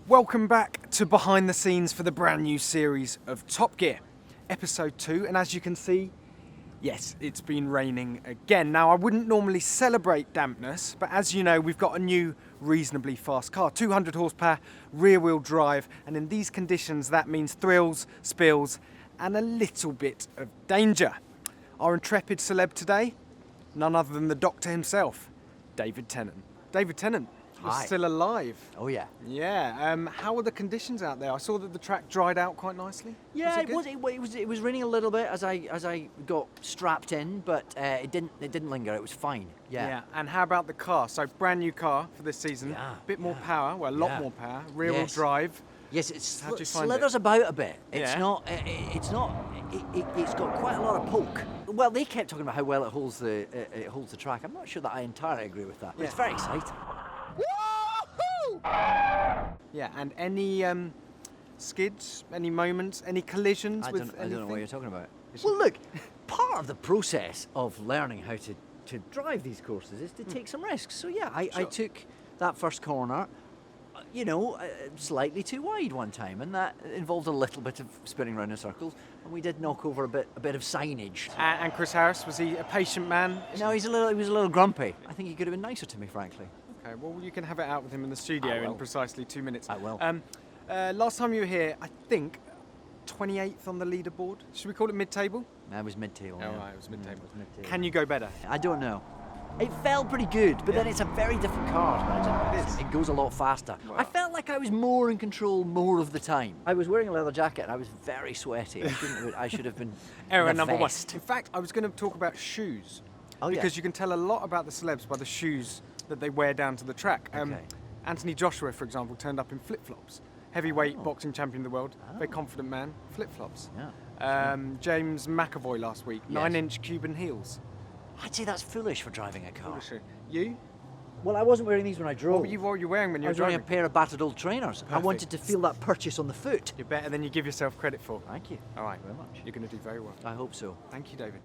Welcome back to Behind the Scenes for the brand new series of Top Gear, Episode 2, and as you can see, yes, it's been raining again. Now, I wouldn't normally celebrate dampness, but as you know, we've got a new reasonably fast car, 200 horsepower, rear-wheel drive, and in these conditions, that means thrills, spills, and a little bit of danger. Our intrepid celeb today, none other than the Doctor himself, David Tennant. David Tennant. You're Hi. still alive. Oh yeah. Yeah. How are the conditions out there? I saw that the track dried out quite nicely. Yeah, Was it was raining a little bit as I got strapped in, but it didn't linger. It was fine. Yeah. And how about the car? So brand new car for this season. Yeah, Bit more yeah. power. Well, a lot Yeah. more power. Rear-wheel Yes. drive. Yes, it How'd you find slithers about a bit. It's Yeah. not. It's got quite a lot of poke. Well, they kept talking about how well it holds the track. I'm not sure that I entirely agree with that. But it's Yeah. very exciting. Yeah. And any skids? Any moments? Any collisions I with don't anything? know what you're talking about. Well, look, part of the process of learning how to drive these courses is to take some risks. So yeah, I Sure. took that first corner, slightly too wide one time, and that involved a little bit of spinning round in circles, and we did knock over a bit of signage. And Chris Harris, was he a patient man? No, he was a little grumpy. I think he could have been nicer to me, frankly. Okay, well, you can have it out with him in the studio I in will. precisely 2 minutes. I will. Last time you were here, I think 28th on the leaderboard. Should we call it mid-table? That was mid-table. Oh, yeah. right, it was mid-table. It was mid-table. Can you go better? I don't know. It felt pretty good, but then it's a very different car to imagine. It is. It goes a lot faster. Wow. I felt like I was more in control more of the time. I was wearing a leather jacket and I was very sweaty. I should have been. Error in a number one. vest. In fact, I was going to talk about shoes. Oh, yeah. Because you can tell a lot about the celebs by the shoes that they wear down to the track. Okay. Anthony Joshua, for example, turned up in flip-flops. Heavyweight boxing champion of the world, very confident man, flip-flops. Yeah. James McAvoy last week, Yes. 9-inch Cuban heels. I'd say that's foolish for driving a car. You? Well, I wasn't wearing these when I drove. What were you wearing when you I were was wearing driving? a pair of battered old trainers. I Perfect. wanted to feel that purchase on the foot. You're better than you give yourself credit for. Thank you. All right. Very much. You're going to do very well. I hope so. Thank you, David.